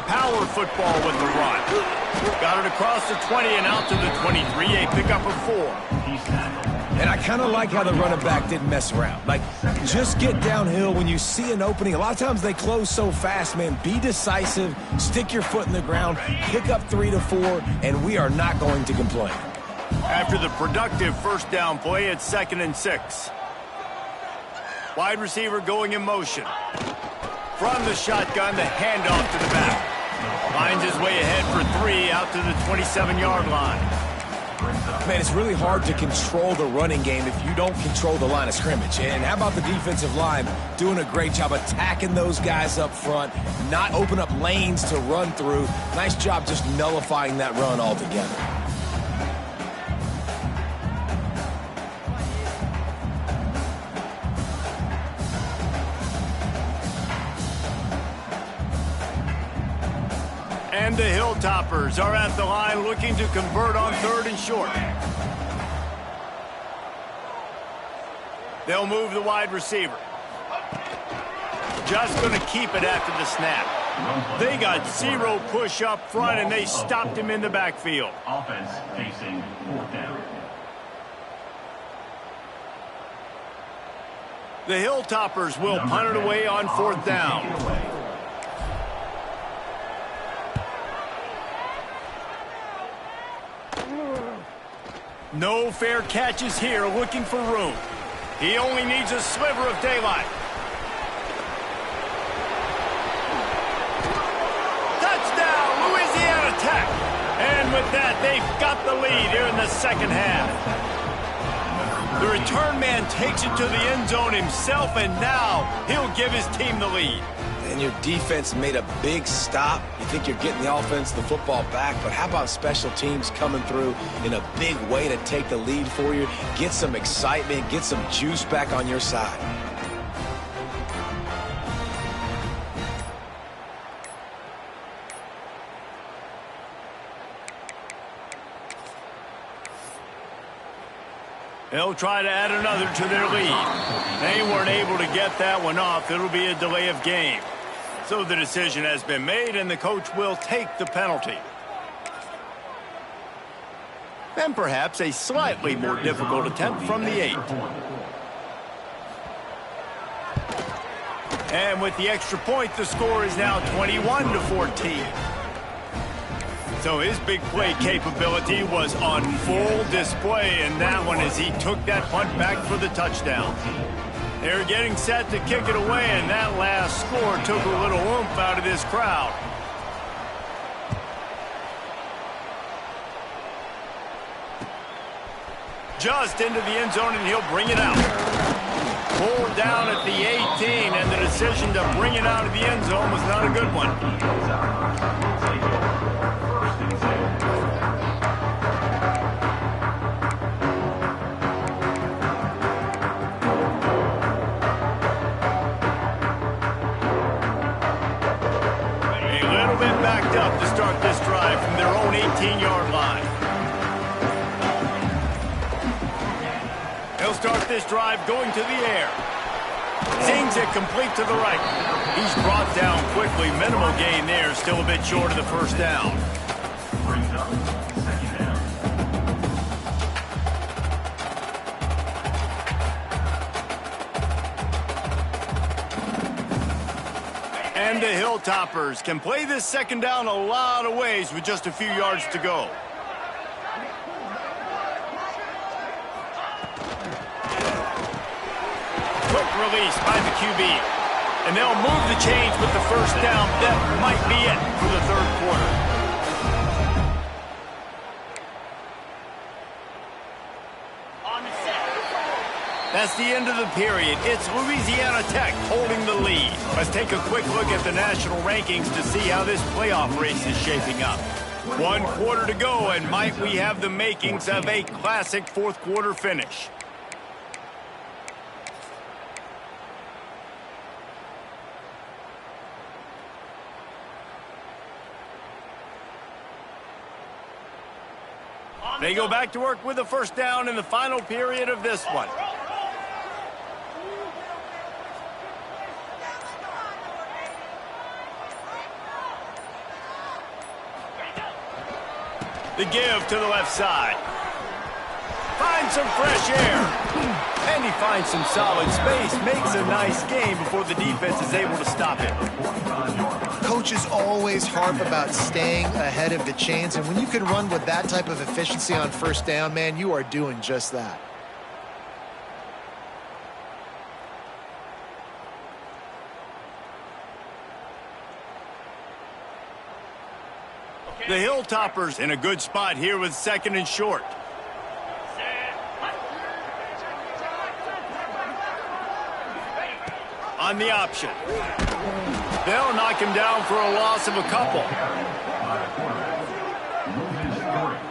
Power football with the run. Got it across the 20 and out to the 23, a pickup of 4. And I kind of like how the running back didn't mess around. Like, just get downhill when you see an opening. A lot of times they close so fast, man. Be decisive, stick your foot in the ground, pick up 3 to 4, and we are not going to complain. After the productive 1st down play, it's 2nd and 6. Wide receiver going in motion. From the shotgun, the handoff to the back. Finds his way ahead for 3 out to the 27-yard line. Man, it's really hard to control the running game if you don't control the line of scrimmage. And how about the defensive line doing a great job attacking those guys up front, not open up lanes to run through. Nice job just nullifying that run altogether. And the Hilltoppers are at the line looking to convert on 3rd and short. They'll move the wide receiver. Just going to keep it after the snap. They got 0 push up front, and they stopped him in the backfield. Offense facing 4th down. The Hilltoppers will punt it away on 4th down. No fair catches here, looking for room. He only needs a sliver of daylight. Touchdown, Louisiana Tech. And with that, they've got the lead here in the second half. The return man takes it to the end zone himself, and now he'll give his team the lead. And your defense made a big stop. You think you're getting the offense the football back, but how about special teams coming through in a big way to take the lead for you? Get some excitement, get some juice back on your side. They'll try to add another to their lead. They weren't able to get that one off. It'll be a delay of game. So the decision has been made, and the coach will take the penalty. Then perhaps a slightly more difficult attempt from the 8. And with the extra point, the score is now 21-14. So his big play capability was on full display in that one as he took that punt back for the touchdown. They're getting set to kick it away, and that last score took a little oomph out of this crowd. Just into the end zone, and he'll bring it out. Pulled down at the 18, and the decision to bring it out of the end zone was not a good one. Up to start this drive from their own 18-yard line. They'll start this drive going to the air. Sings it complete to the right. He's brought down quickly. Minimal gain there, still a bit short of the first down. Brings up 2nd down. And the Hilltoppers can play this second down a lot of ways with just a few yards to go. Quick release by the QB. And they'll move the chains with the first down. That might be it for the 3rd quarter. That's the end of the period. It's Louisiana Tech holding the lead. Let's take a quick look at the national rankings to see how this playoff race is shaping up. 1 quarter to go, and might we have the makings of a classic 4th quarter finish. They go back to work with a first down in the final period of this one. The give to the left side. Finds some fresh air. And he finds some solid space. Makes a nice game before the defense is able to stop him. Coaches always harp about staying ahead of the chains, and when you can run with that type of efficiency on first down, man, you are doing just that. The Hilltoppers in a good spot here with 2nd and short. On the option. They'll knock him down for a loss of a couple.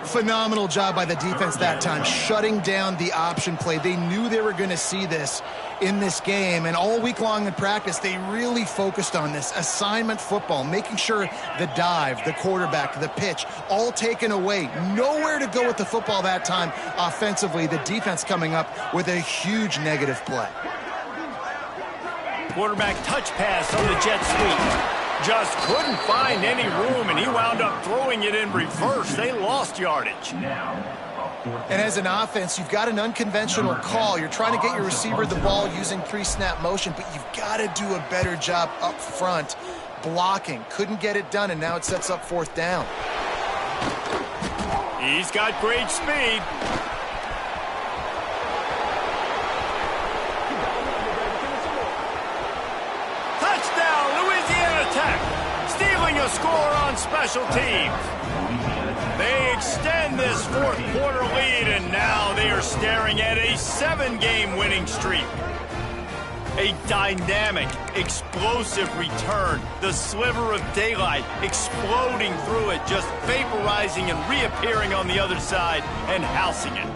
Phenomenal job by the defense that time, shutting down the option play. They knew they were going to see this in this game, and all week long in practice, they really focused on this assignment football, making sure the dive, the quarterback, the pitch, all taken away. Nowhere to go with the football that time offensively. The defense coming up with a huge negative play. Quarterback touch pass on the jet sweep. Just couldn't find any room, and he wound up throwing it in reverse. They lost yardage. And as an offense, you've got an unconventional call. You're trying to get your receiver the ball using pre-snap motion, but you've got to do a better job up front blocking. Couldn't get it done, and now it sets up 4th down. He's got great speed. Stealing a score on special teams. They extend this 4th quarter lead, and now they are staring at a 7-game winning streak. A dynamic, explosive return. The sliver of daylight exploding through it, just vaporizing and reappearing on the other side and housing it.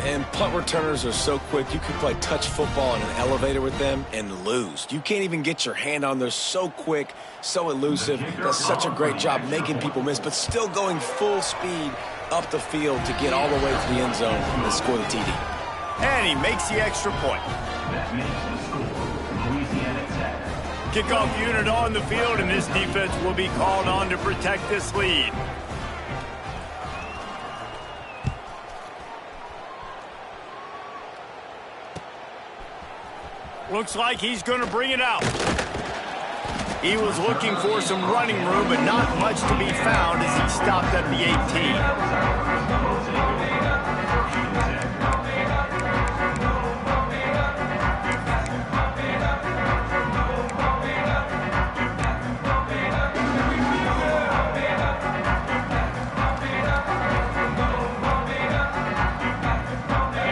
And punt returners are so quick, you can play touch football in an elevator with them and lose. You can't even get your hand on them. So quick, so elusive. Does such a great job making people miss, but still going full speed up the field to get all the way to the end zone and score the TD. And he makes the extra point. That makes the score Louisiana Tech. Kickoff unit on the field, and this defense will be called on to protect this lead. Looks like he's going to bring it out. He was looking for some running room, but not much to be found as he stopped at the 18.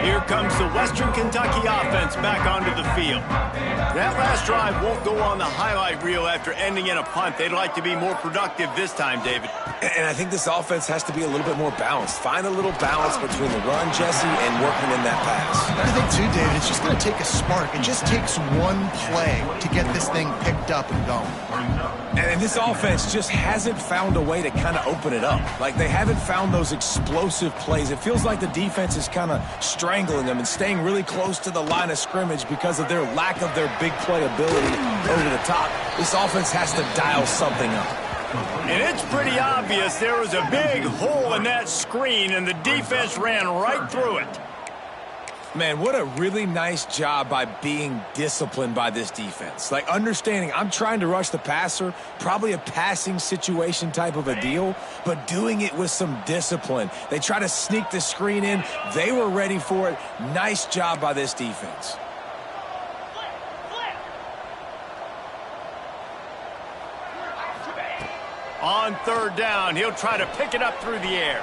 Here comes the Western Kentucky offense back onto the field. That last drive won't go on the highlight reel after ending in a punt. They'd like to be more productive this time, David. And I think this offense has to be a little bit more balanced. Find a little balance between the run, Jesse, and working in that pass. I think, too, David, it's just going to take a spark. It just takes one play to get this thing picked up and going. And this offense just hasn't found a way to kind of open it up. Like, they haven't found those explosive plays. It feels like the defense is kind of strangling them and staying really close to the line of scrimmage because of their lack of their big play ability over the top. This offense has to dial something up. And it's pretty obvious there was a big hole in that screen, and the defense ran right through it. Man, what a really nice job by being disciplined by this defense. Like, understanding I'm trying to rush the passer, probably a passing situation type of a deal, but doing it with some discipline. They try to sneak the screen in. They were ready for it. Nice job by this defense. On 3rd down, he'll try to pick it up through the air.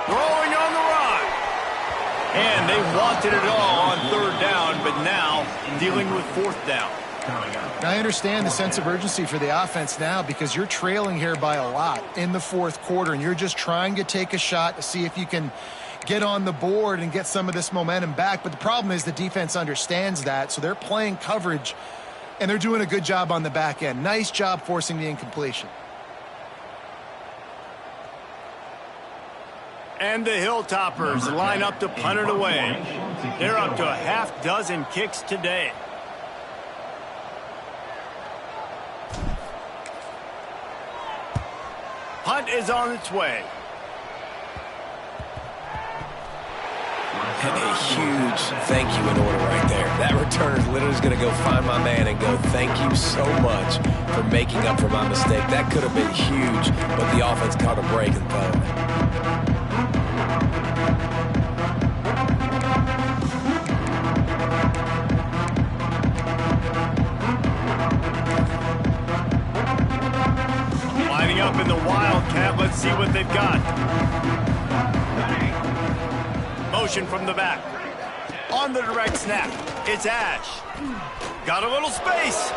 Throwing on the run. And they wanted it all on 3rd down, but now dealing with 4th down. Now, I understand the sense of urgency for the offense now because you're trailing here by a lot in the 4th quarter, and you're just trying to take a shot to see if you can get on the board and get some of this momentum back. But the problem is the defense understands that, so they're playing coverage, and they're doing a good job on the back end. Nice job forcing the incompletion. And the Hilltoppers line up to punt it away. They're up to a half dozen kicks today. Punt is on its way. And a huge thank you in order right there. That returner literally is going to go find my man and go, thank you so much for making up for my mistake. That could have been huge, but the offense caught a break and thought of it. Lining up in the Wildcat. Let's see what they've got. Motion from the back. On the direct snap. It's Ash. Got a little space.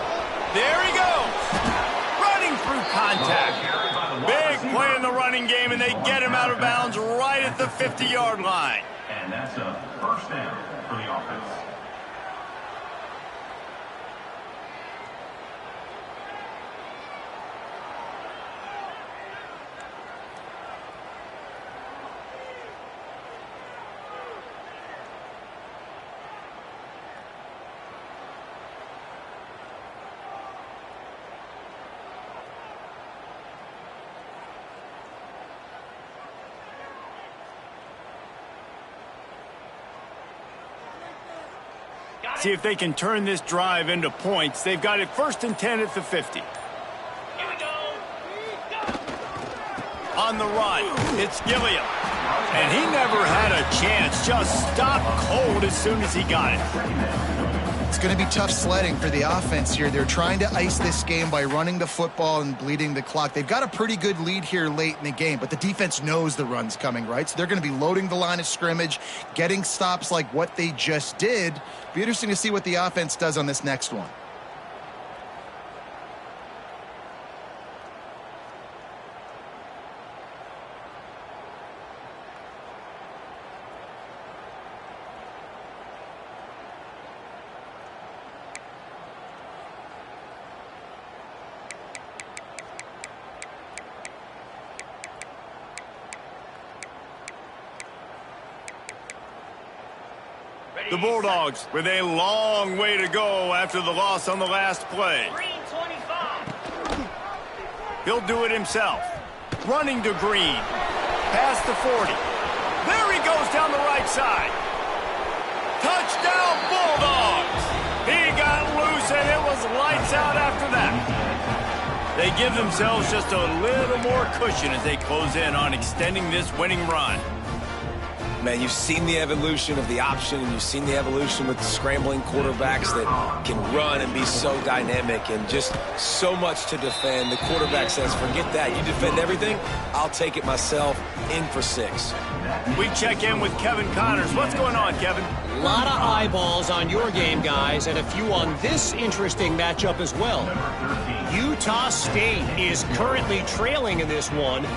There he goes. Running through contact. Big play in the running game, and they get him out of bounds right at at the 50-yard line. And that's a first down for the offense. See if they can turn this drive into points. They've got it 1st and 10 at the 50. Here we go. On the run, it's Gilliam. And he never had a chance. Just stopped cold as soon as he got it. It's going to be tough sledding for the offense here. They're trying to ice this game by running the football and bleeding the clock. They've got a pretty good lead here late in the game, but the defense knows the run's coming, right? So they're going to be loading the line of scrimmage, getting stops like what they just did. Be interesting to see what the offense does on this next one. The Bulldogs with a long way to go after the loss on the last play. Green 25. He'll do it himself. Running to Green. Past the 40. There he goes down the right side. Touchdown Bulldogs! He got loose and it was lights out after that. They give themselves just a little more cushion as they close in on extending this winning run. Man, you've seen the evolution of the option, and you've seen the evolution with the scrambling quarterbacks that can run and be so dynamic and just so much to defend. The quarterback says, forget that. You defend everything, I'll take it myself. In for 6. We check in with Kevin Connors. What's going on, Kevin? A lot of eyeballs on your game, guys, and a few on this interesting matchup as well. Utah State is currently trailing in this one,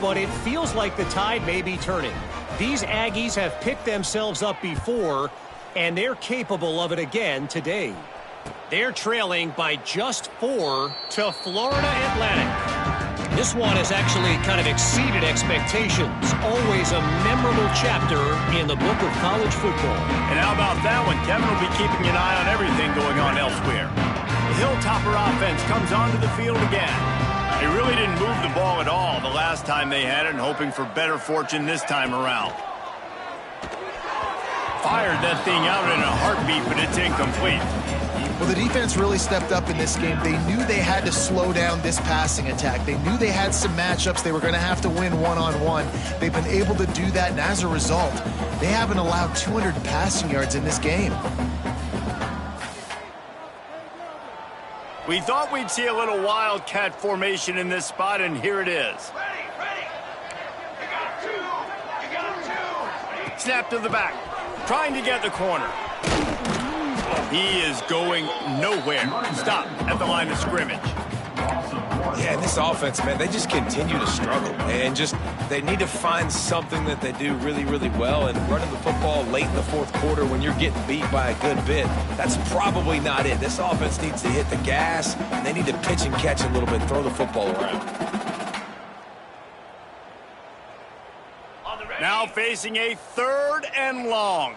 but it feels like the tide may be turning. These Aggies have picked themselves up before, and they're capable of it again today. They're trailing by just 4 to Florida Atlantic. This one has actually kind of exceeded expectations. Always a memorable chapter in the book of college football. And how about that one? Kevin will be keeping an eye on everything going on elsewhere. The Hilltopper offense comes onto the field again. They really didn't move the ball at all the last time they had it, and hoping for better fortune this time around. Fired that thing out in a heartbeat, but it's incomplete. Well, the defense really stepped up in this game. They knew they had to slow down this passing attack. They knew they had some matchups they were going to have to win one-on-one. They've been able to do that, and as a result, they haven't allowed 200 passing yards in this game. We thought we'd see a little wildcat formation in this spot, and here it is. Ready. You got two. Snap to the back. Trying to get the corner. He is going nowhere. Stop at the line of scrimmage. Yeah, and this offense, man, they just continue to struggle. And they need to find something that they do really, really well. And running the football late in the fourth quarter when you're getting beat by a good bit, that's probably not it. This offense needs to hit the gas. And they need to pitch and catch a little bit, throw the football around. Now facing a 3rd and long.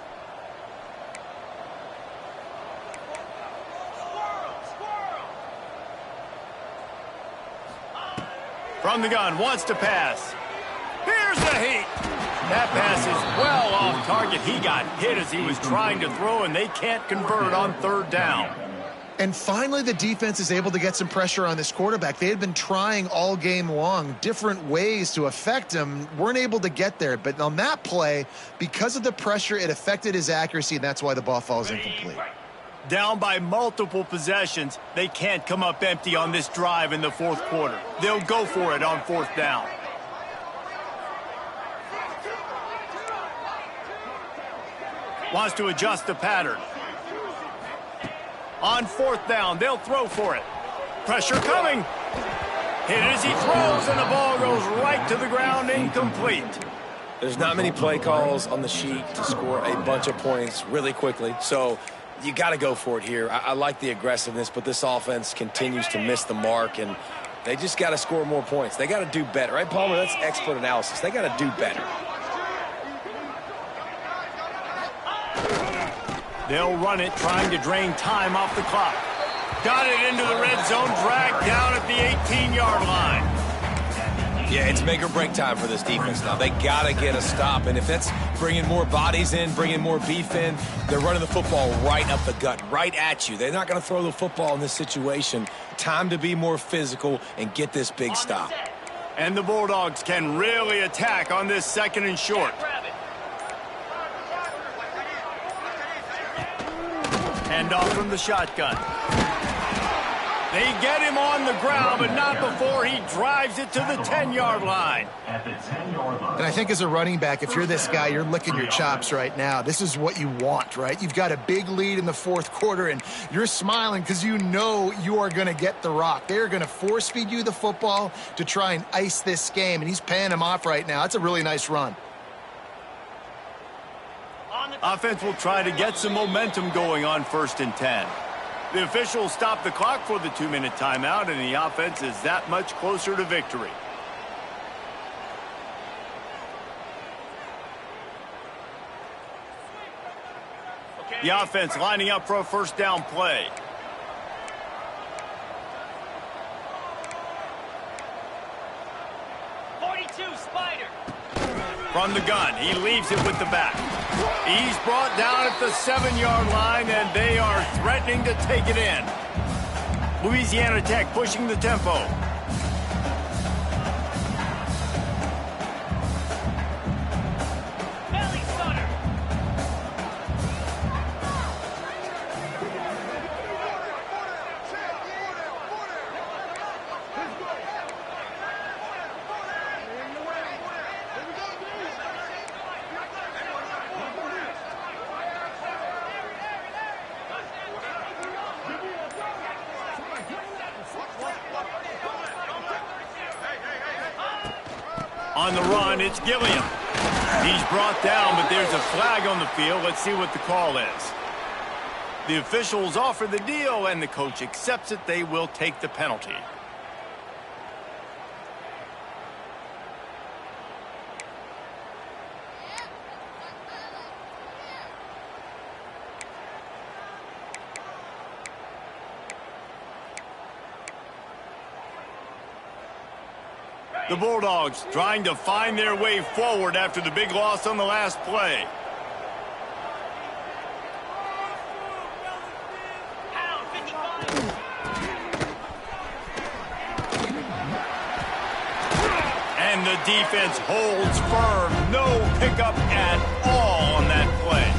From the gun, wants to pass. Here's the heat. That pass is well off target. He got hit as he was trying to throw, and they can't convert on 3rd down. And finally, the defense is able to get some pressure on this quarterback. They had been trying all game long, different ways to affect him, weren't able to get there. But on that play, because of the pressure, it affected his accuracy, and that's why the ball falls incomplete. Down by multiple possessions, they can't come up empty on this drive in the 4th quarter. They'll go for it on 4th down. Wants to adjust the pattern. On 4th down, they'll throw for it. Pressure coming. Hit as he throws, and the ball goes right to the ground, incomplete. There's not many play calls on the sheet to score a bunch of points really quickly, so you got to go for it here. I like the aggressiveness, but this offense continues to miss the mark, and they just got to score more points. They got to do better, right, Palmer? That's expert analysis. They got to do better. They'll run it, trying to drain time off the clock. Got it into the red zone, dragged down at the 18-yard line. Yeah, it's make or break time for this defense now. They got to get a stop, and if that's bringing more bodies in, bringing more beef in, they're running the football right up the gut, right at you. They're not going to throw the football in this situation. Time to be more physical and get this big stop. And the Bulldogs can really attack on this 2nd and short. Hand off from the shotgun. They get him on the ground, but not before he drives it to the 10-yard line. At the 10-yard line. And I think as a running back, if you're this guy, you're licking your chops right now. This is what you want, right? You've got a big lead in the 4th quarter, and you're smiling because you know you are going to get the rock. They're going to force-feed you the football to try and ice this game, and he's paying him off right now. That's a really nice run. Offense will try to get some momentum going on 1st and 10. The officials stop the clock for the 2-minute timeout, and the offense is that much closer to victory. The offense lining up for a 1st down play. From the gun, he leaves it with the back. He's brought down at the 7-yard line, and they are threatening to take it in. Louisiana Tech pushing the tempo. Belly stunner. On the run, it's Gilliam. He's brought down, but there's a flag on the field. Let's see what the call is. The officials offer the deal, and the coach accepts it. They will take the penalty. The Bulldogs trying to find their way forward after the big loss on the last play. And the defense holds firm. No pickup at all on that play.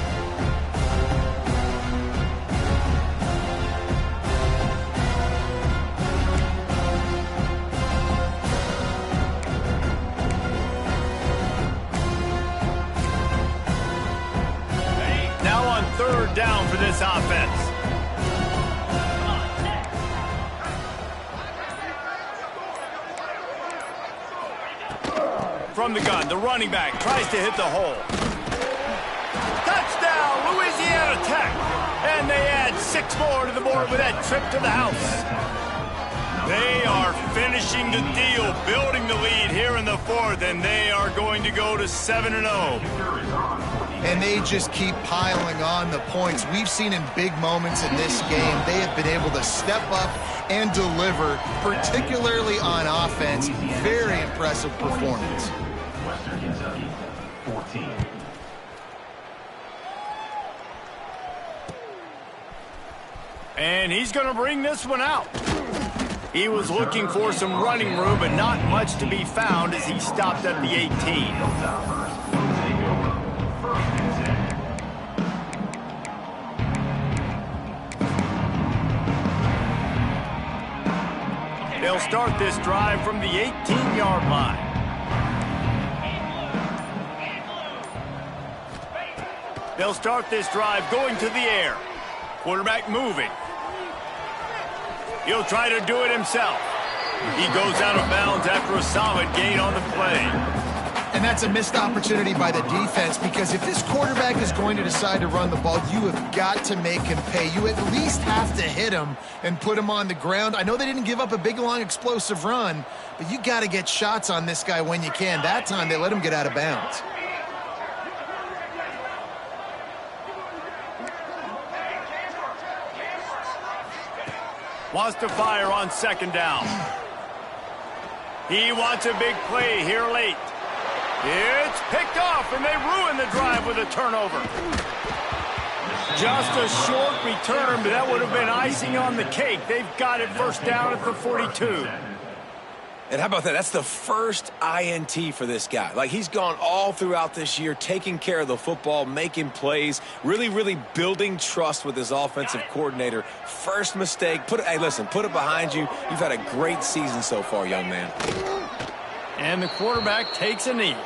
Now on 3rd down for this offense. From the gun, the running back tries to hit the hole. Touchdown, Louisiana Tech. And they add 6 more to the board with that trip to the house. They are finishing the deal, building the lead here in the 4th, and they are going to go to 7-0. And they just keep piling on the points. We've seen in big moments in this game, they have been able to step up and deliver, particularly on offense. Very impressive performance. Western Kentucky, 14. And he's going to bring this one out. He was looking for some running room, but not much to be found as he stopped at the 18. Hilltoppers will take over. 1st and 10. They'll start this drive from the 18-yard line. They'll start this drive going to the air. Quarterback moving. He'll try to do it himself. He goes out of bounds after a solid gain on the play. And that's a missed opportunity by the defense, because if this quarterback is going to decide to run the ball, you have got to make him pay. You at least have to hit him and put him on the ground. I know they didn't give up a big, long, explosive run, but you got to get shots on this guy when you can. That time they let him get out of bounds. Wants to fire on second down. He wants a big play here late. It's picked off, and they ruin the drive with a turnover. Just a short return, but that would have been icing on the cake. They've got it first down at the 42. And how about that? That's the first INT for this guy. Like, he's gone all throughout this year, taking care of the football, making plays, really building trust with his offensive coordinator. First mistake. Hey, listen, put it behind you. You've had a great season so far, young man. And the quarterback takes a knee.